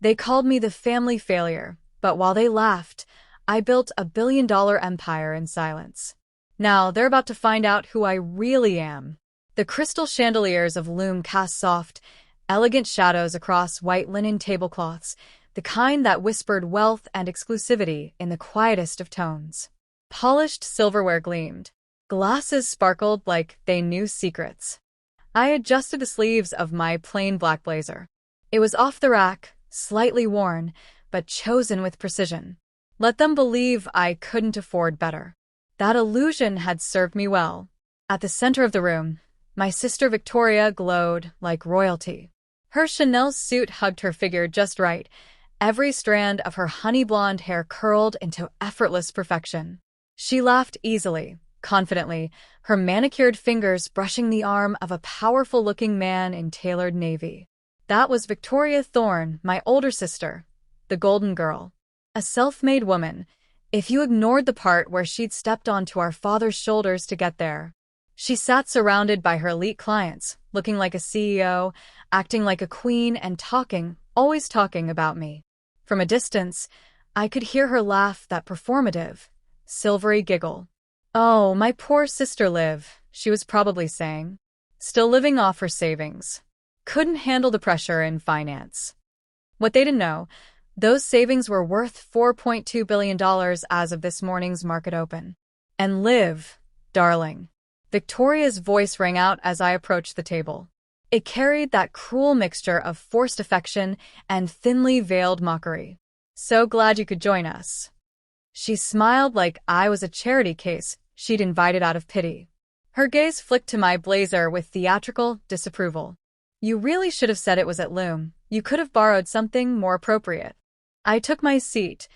They called me the family failure, but while they laughed, I built a billion-dollar empire in silence. Now they're about to find out who I really am. The crystal chandeliers of Loom cast soft, elegant shadows across white linen tablecloths, the kind that whispered wealth and exclusivity in the quietest of tones. Polished silverware gleamed. Glasses sparkled like they knew secrets. I adjusted the sleeves of my plain black blazer. It was off the rack, slightly worn, but chosen with precision. Let them believe I couldn't afford better. That illusion had served me well. At the center of the room, my sister Victoria glowed like royalty. Her Chanel suit hugged her figure just right, every strand of her honey blonde hair curled into effortless perfection. She laughed easily, confidently, her manicured fingers brushing the arm of a powerful-looking man in tailored navy. That was Olivia Thorne, my older sister, the golden girl. A self-made woman, if you ignored the part where she'd stepped onto our father's shoulders to get there. She sat surrounded by her elite clients, looking like a CEO, acting like a queen, and talking, always talking about me. From a distance, I could hear her laugh, that performative, silvery giggle. "Oh, my poor sister Liv," she was probably saying. Still living off her savings. Couldn't handle the pressure in finance. What they didn't know, those savings were worth $4.2 billion as of this morning's market open. And Liv, darling. Victoria's voice rang out as I approached the table. It carried that cruel mixture of forced affection and thinly veiled mockery. "So glad you could join us." She smiled like I was a charity case she'd invited out of pity. Her gaze flicked to my blazer with theatrical disapproval. "You really should have said it was at Loom. You could have borrowed something more appropriate." I took my seat,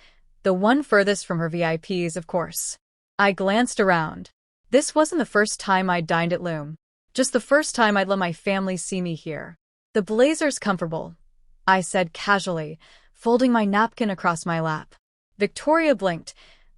the one furthest from her VIPs, of course. I glanced around. This wasn't the first time I'd dined at Loom. Just the first time I'd let my family see me here. "The blazer's comfortable," I said casually, folding my napkin across my lap. Victoria blinked,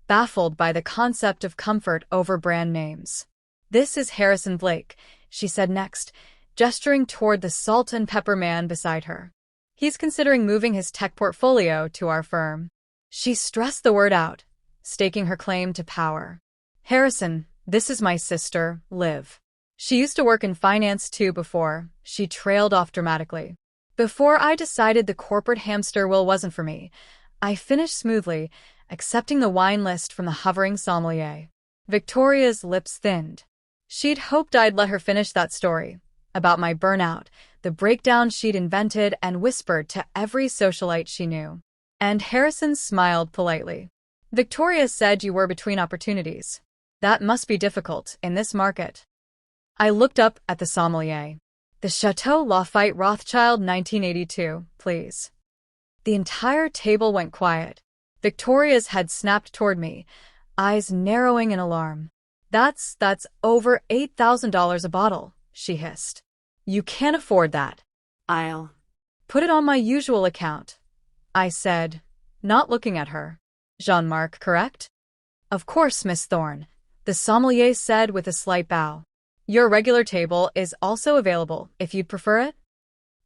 baffled by the concept of comfort over brand names. "This is Harrison Blake," she said next, gesturing toward the salt and pepper man beside her. "He's considering moving his tech portfolio to our firm." She stressed the word out, staking her claim to power. "Harrison, this is my sister, Liv. She used to work in finance too before," she trailed off dramatically. "Before I decided the corporate hamster wheel wasn't for me, I finished smoothly, accepting the wine list from the hovering sommelier." Victoria's lips thinned. She'd hoped I'd let her finish that story, about my burnout, the breakdown she'd invented and whispered to every socialite she knew. And Harrison smiled politely. "Victoria said you were between opportunities. That must be difficult in this market." I looked up at the sommelier. "The Chateau Lafite Rothschild 1982, please." The entire table went quiet. Victoria's head snapped toward me, eyes narrowing in alarm. That's over $8,000 a bottle," she hissed. "You can't afford that." "I'll put it on my usual account," I said, not looking at her. "Jean-Marc, correct?" "Of course, Miss Thorne," the sommelier said with a slight bow. "Your regular table is also available if you'd prefer it."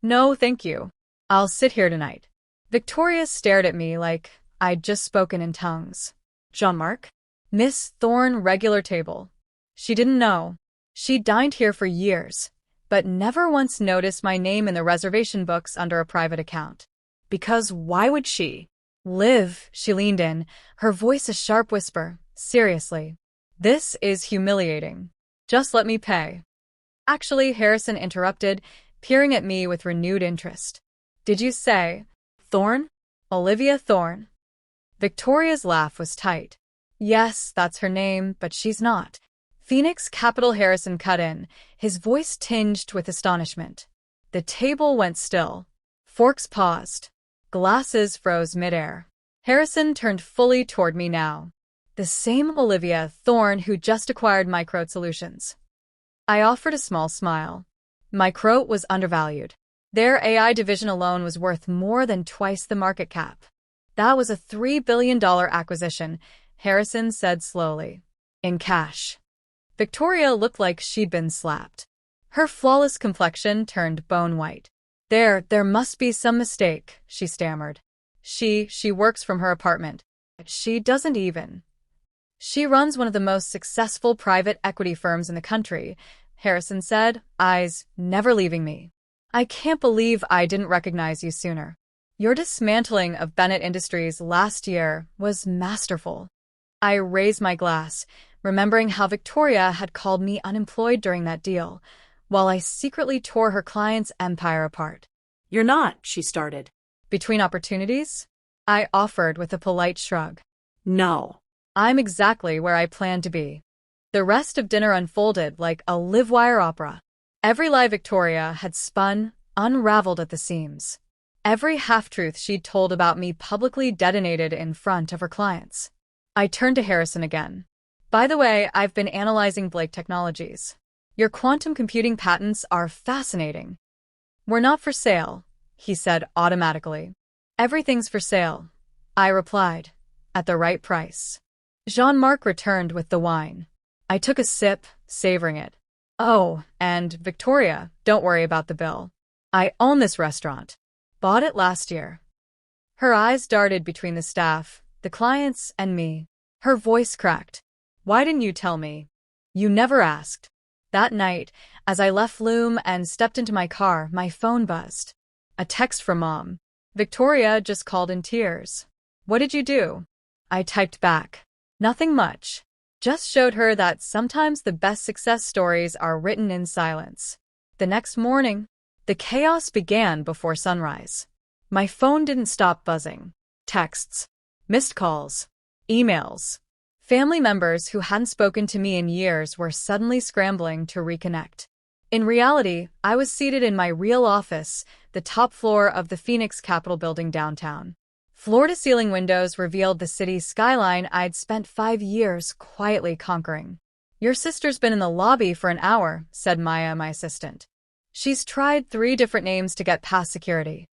"No, thank you. I'll sit here tonight." Victoria stared at me like I'd just spoken in tongues. "Jean-Marc?" "Miss Thorne, regular table." She didn't know. She'd dined here for years, but never once noticed my name in the reservation books under a private account. Because why would she? "Liv," she leaned in, her voice a sharp whisper, seriously. "This is humiliating. Just let me pay." "Actually," Harrison interrupted, peering at me with renewed interest. "Did you say Thorne? Olivia Thorne?" Victoria's laugh was tight. "Yes, that's her name, but she's not." Phoenix Capital Harrison cut in, his voice tinged with astonishment. The table went still. Forks paused. Glasses froze midair. Harrison turned fully toward me now. The same Olivia Thorne who just acquired Microte Solutions. I offered a small smile. Microte was undervalued. Their AI division alone was worth more than twice the market cap. "That was a $3 billion acquisition," Harrison said slowly. "In cash." Victoria looked like she'd been slapped. Her flawless complexion turned bone white. There must be some mistake, she stammered. She works from her apartment. She doesn't even. She runs one of the most successful private equity firms in the country, Harrison said, eyes never leaving me. I can't believe I didn't recognize you sooner. Your dismantling of Bennett Industries last year was masterful. I raised my glass, remembering how Victoria had called me unemployed during that deal, while I secretly tore her client's empire apart. You're not, she started. Between opportunities? I offered with a polite shrug. No. I'm exactly where I planned to be. The rest of dinner unfolded like a live-wire opera. Every lie Victoria had spun unraveled at the seams. Every half-truth she'd told about me publicly detonated in front of her clients. I turned to Harrison again. By the way, I've been analyzing Blake Technologies. Your quantum computing patents are fascinating. We're not for sale, he said automatically. Everything's for sale, I replied, at the right price. Jean-Marc returned with the wine. I took a sip, savoring it. Oh, and Victoria, don't worry about the bill. I own this restaurant. Bought it last year. Her eyes darted between the staff, the clients, and me. Her voice cracked. Why didn't you tell me? You never asked. That night, as I left Loom and stepped into my car, my phone buzzed. A text from Mom. Victoria just called in tears. What did you do? I typed back. Nothing much. Just showed her that sometimes the best success stories are written in silence. The next morning, the chaos began before sunrise. My phone didn't stop buzzing. Texts, missed calls, emails. Family members who hadn't spoken to me in years were suddenly scrambling to reconnect. In reality, I was seated in my real office, the top floor of the Phoenix Capitol building downtown. Floor-to-ceiling windows revealed the city's skyline I'd spent 5 years quietly conquering. Your sister's been in the lobby for an hour, said Maya, my assistant. She's tried 3 different names to get past security.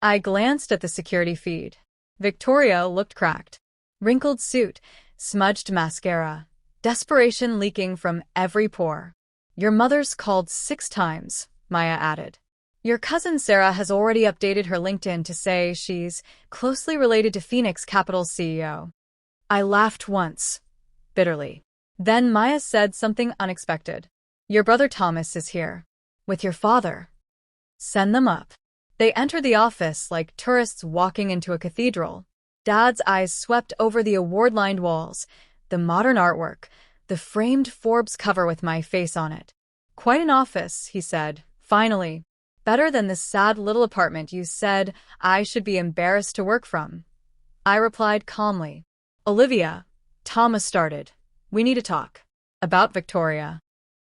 I glanced at the security feed. Victoria looked cracked. Wrinkled suit, smudged mascara, desperation leaking from every pore. Your mother's called 6 times, Maya added. Your cousin Sarah has already updated her LinkedIn to say she's closely related to Phoenix Capital's CEO. I laughed once, bitterly. Then Maya said something unexpected. Your brother Thomas is here. With your father. Send them up. They entered the office like tourists walking into a cathedral. Dad's eyes swept over the award-lined walls, the modern artwork, the framed Forbes cover with my face on it. Quite an office, he said, finally. Better than the sad little apartment you said I should be embarrassed to work from. I replied calmly. Olivia, Thomas started. We need to talk. About Victoria.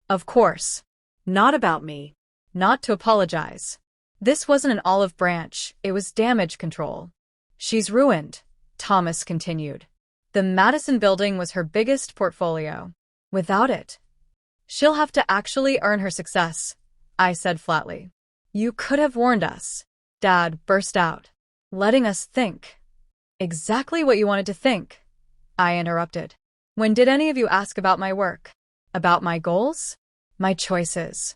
Of course. Not about me. Not to apologize. This wasn't an olive branch, it was damage control. She's ruined, Thomas continued. The Madison building was her biggest portfolio. Without it, she'll have to actually earn her success, I said flatly. You could have warned us, Dad burst out, letting us think. Exactly what you wanted to think, I interrupted. When did any of you ask about my work? About my goals? My choices?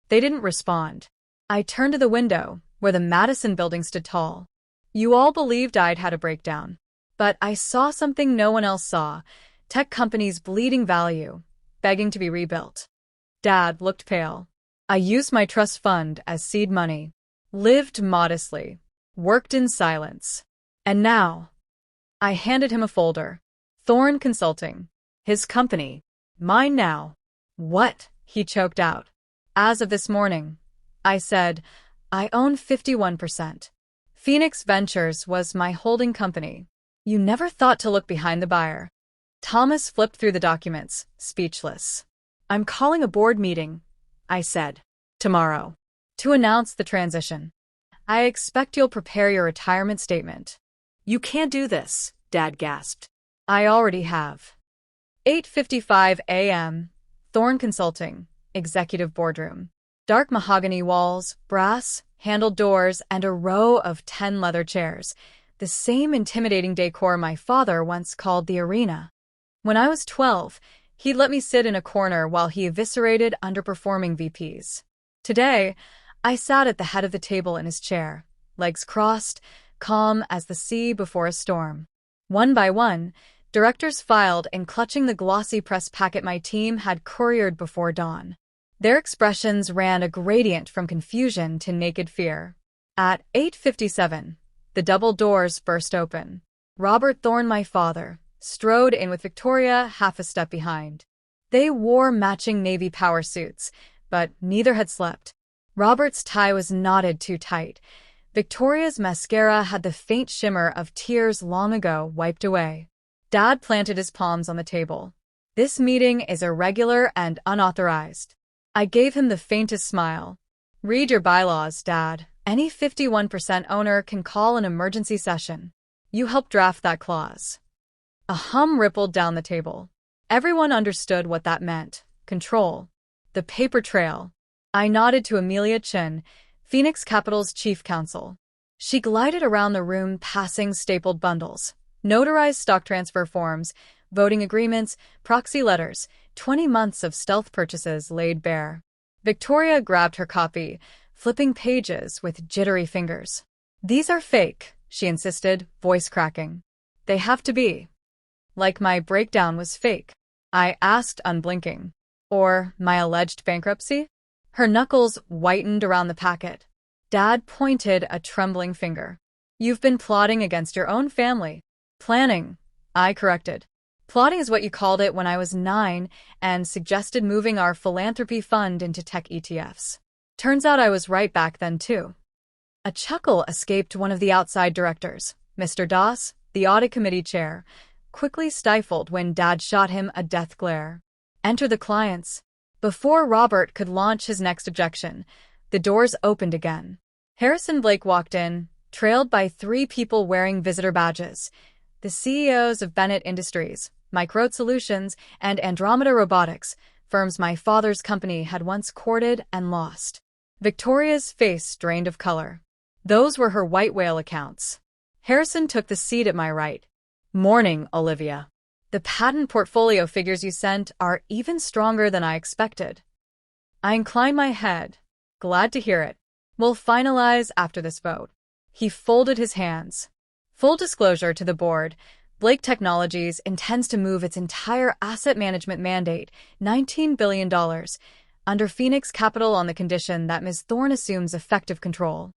They didn't respond. I turned to the window, where the Madison building stood tall. You all believed I'd had a breakdown. But I saw something no one else saw, tech companies bleeding value, begging to be rebuilt. Dad looked pale. I used my trust fund as seed money, lived modestly, worked in silence. And now, I handed him a folder. Thorne Consulting. His company. Mine now. What? He choked out. As of this morning, I said, I own 51%. Phoenix Ventures was my holding company. You never thought to look behind the buyer. Thomas flipped through the documents, speechless. I'm calling a board meeting, I said, tomorrow, to announce the transition. I expect you'll prepare your retirement statement. You can't do this, Dad gasped. I already have. 8:55 a.m., Thorne Consulting, executive boardroom. Dark mahogany walls, brass, handled doors, and a row of 10 leather chairs, the same intimidating decor my father once called the arena. When I was 12, he'd let me sit in a corner while he eviscerated underperforming VPs. Today, I sat at the head of the table in his chair, legs crossed, calm as the sea before a storm. One by one, directors filed in, clutching the glossy press packet my team had couriered before dawn. Their expressions ran a gradient from confusion to naked fear. At 8:57, the double doors burst open. Robert Thorne, my father, strode in with Victoria half a step behind. They wore matching navy power suits, but neither had slept. Robert's tie was knotted too tight. Victoria's mascara had the faint shimmer of tears long ago wiped away. Dad planted his palms on the table. This meeting is irregular and unauthorized. I gave him the faintest smile. Read your bylaws, Dad. Any 51% owner can call an emergency session. You helped draft that clause. A hum rippled down the table. Everyone understood what that meant. Control. The paper trail. I nodded to Amelia Chin, Phoenix Capital's chief counsel. She glided around the room passing stapled bundles, notarized stock transfer forms, voting agreements, proxy letters, 20 months of stealth purchases laid bare. Victoria grabbed her copy, flipping pages with jittery fingers. These are fake, she insisted, voice cracking. They have to be. Like my breakdown was fake. I asked, unblinking. Or my alleged bankruptcy? Her knuckles whitened around the packet. Dad pointed a trembling finger. You've been plotting against your own family. Planning, I corrected. Plotting is what you called it when I was 9 and suggested moving our philanthropy fund into tech ETFs. Turns out I was right back then, too. A chuckle escaped one of the outside directors. Mr. Doss, the audit committee chair, quickly stifled when Dad shot him a death glare. Enter the clients. Before Robert could launch his next objection, the doors opened again. Harrison Blake walked in, trailed by 3 people wearing visitor badges. The CEOs of Bennett Industries, Microte Solutions, and Andromeda Robotics, firms my father's company had once courted and lost. Victoria's face drained of color. Those were her white whale accounts. Harrison took the seat at my right. Morning, Olivia. The patent portfolio figures you sent are even stronger than I expected. I inclined my head. Glad to hear it. We'll finalize after this vote. He folded his hands. Full disclosure to the board, Blake Technologies intends to move its entire asset management mandate, $19 billion, under Phoenix Capital on the condition that Ms. Thorne assumes effective control.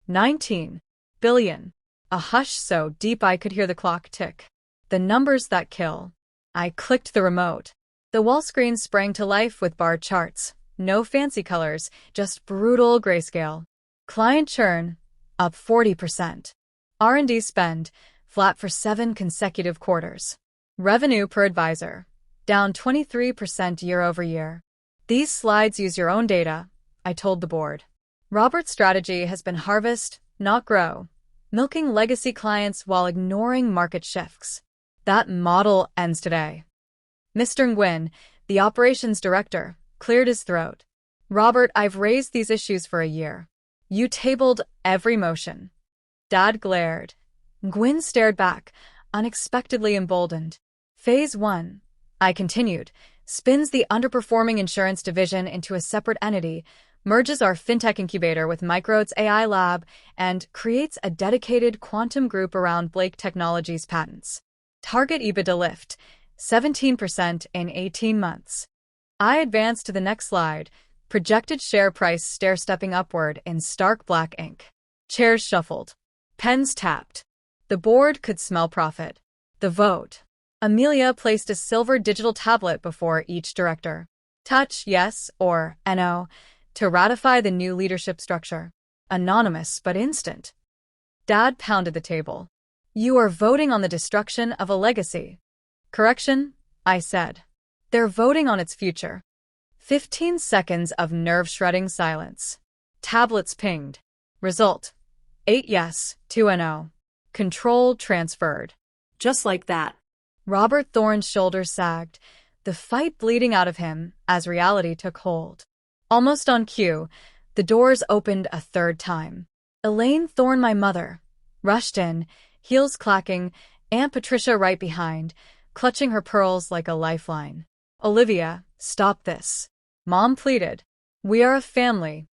19 billion. A hush so deep I could hear the clock tick. The numbers that kill. I clicked the remote. The wall screen sprang to life with bar charts. No fancy colors, just brutal grayscale. Client churn, up 40%. R&D spend, flat for 7 consecutive quarters. Revenue per advisor, down 23% year over year. These slides use your own data, I told the board. Robert's strategy has been harvest, not grow, milking legacy clients while ignoring market shifts. That model ends today. Mr. Nguyen, the operations director, cleared his throat. Robert, I've raised these issues for a year. You tabled every motion. Dad glared. Nguyen stared back, unexpectedly emboldened. Phase 1, I continued, spins the underperforming insurance division into a separate entity, merges our fintech incubator with Microte's AI lab, and creates a dedicated quantum group around Blake Technologies patents. Target EBITDA lift, 17% in 18 months. I advanced to the next slide, projected share price stair-stepping upward in stark black ink. Chairs shuffled. Pens tapped. The board could smell profit. The vote. Amelia placed a silver digital tablet before each director. Touch yes or no to ratify the new leadership structure. Anonymous but instant. Dad pounded the table. You are voting on the destruction of a legacy. Correction, I said. They're voting on its future. 15 seconds of nerve-shredding silence. Tablets pinged. Result. 8 yes, 2 no. Control transferred. Just like that. Robert Thorne's shoulders sagged, the fight bleeding out of him as reality took hold. Almost on cue, the doors opened a third time. Elaine Thorne, my mother, rushed in, heels clacking, Aunt Patricia right behind, clutching her pearls like a lifeline. Olivia, stop this. Mom pleaded. We are a family.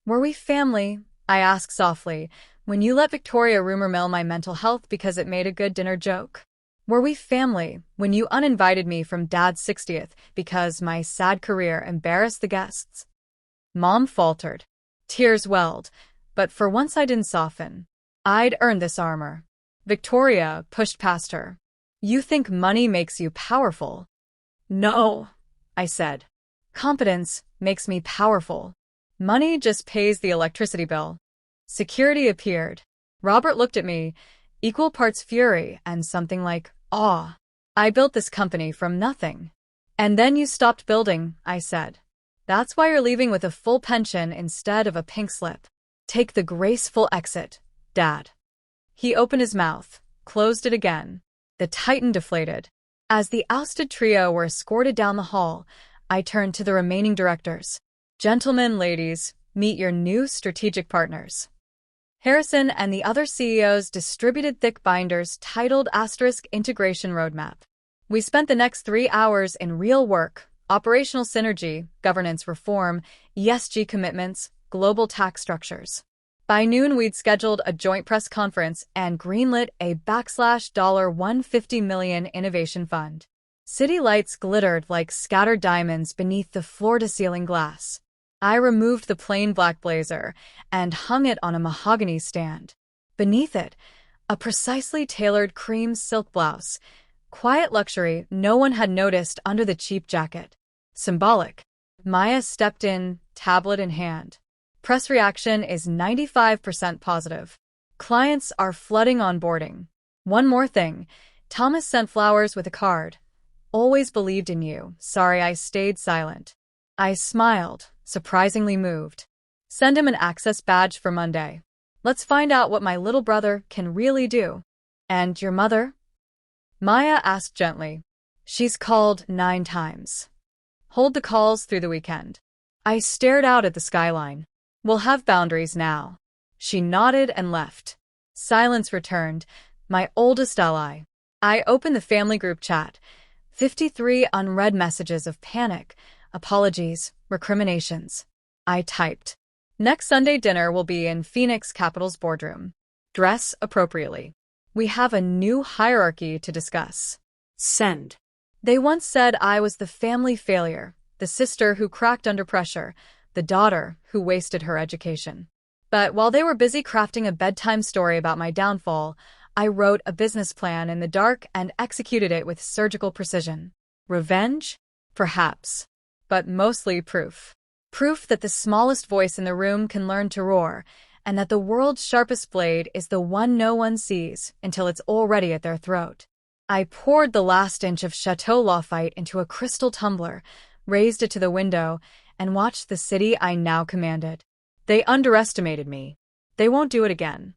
Were we family? I asked softly, when you let Victoria rumor mill my mental health because it made a good dinner joke. Were we family when you uninvited me from Dad's 60th because my sad career embarrassed the guests? Mom faltered. Tears welled, but for once I didn't soften. I'd earned this armor. Victoria pushed past her. You think money makes you powerful? No, I said. Competence makes me powerful. Money just pays the electricity bill. Security appeared. Robert looked at me, equal parts fury and something like awe. I built this company from nothing. And then you stopped building, I said. That's why you're leaving with a full pension instead of a pink slip. Take the graceful exit, Dad. He opened his mouth, closed it again. The Titan deflated. As the ousted trio were escorted down the hall, I turned to the remaining directors. Gentlemen, ladies, meet your new strategic partners. Harrison and the other CEOs distributed thick binders titled *Integration Roadmap. We spent the next 3 hours in real work, operational synergy, governance reform, ESG commitments, global tax structures. By noon, we'd scheduled a joint press conference and greenlit a $150 million innovation fund. City lights glittered like scattered diamonds beneath the floor-to-ceiling glass. I removed the plain black blazer and hung it on a mahogany stand. Beneath it, a precisely tailored cream silk blouse. Quiet luxury no one had noticed under the cheap jacket. Symbolic. Maya stepped in, tablet in hand. Press reaction is 95% positive. Clients are flooding onboarding. One more thing. Thomas sent flowers with a card. Always believed in you. Sorry I stayed silent. I smiled, surprisingly moved. Send him an access badge for Monday. Let's find out what my little brother can really do. And your mother? Maya asked gently. She's called 9 times. Hold the calls through the weekend. I stared out at the skyline. We'll have boundaries now. She nodded and left. Silence returned, my oldest ally. I opened the family group chat. 53 unread messages of panic, apologies, recriminations. I typed. Next Sunday dinner will be in Phoenix Capital's boardroom. Dress appropriately. We have a new hierarchy to discuss. Send. They once said I was the family failure, the sister who cracked under pressure, the daughter who wasted her education. But while they were busy crafting a bedtime story about my downfall, I wrote a business plan in the dark and executed it with surgical precision. Revenge? Perhaps. But mostly proof. Proof that the smallest voice in the room can learn to roar, and that the world's sharpest blade is the one no one sees until it's already at their throat. I poured the last inch of Chateau Lafite into a crystal tumbler, raised it to the window, and watched the city I now commanded. They underestimated me. They won't do it again.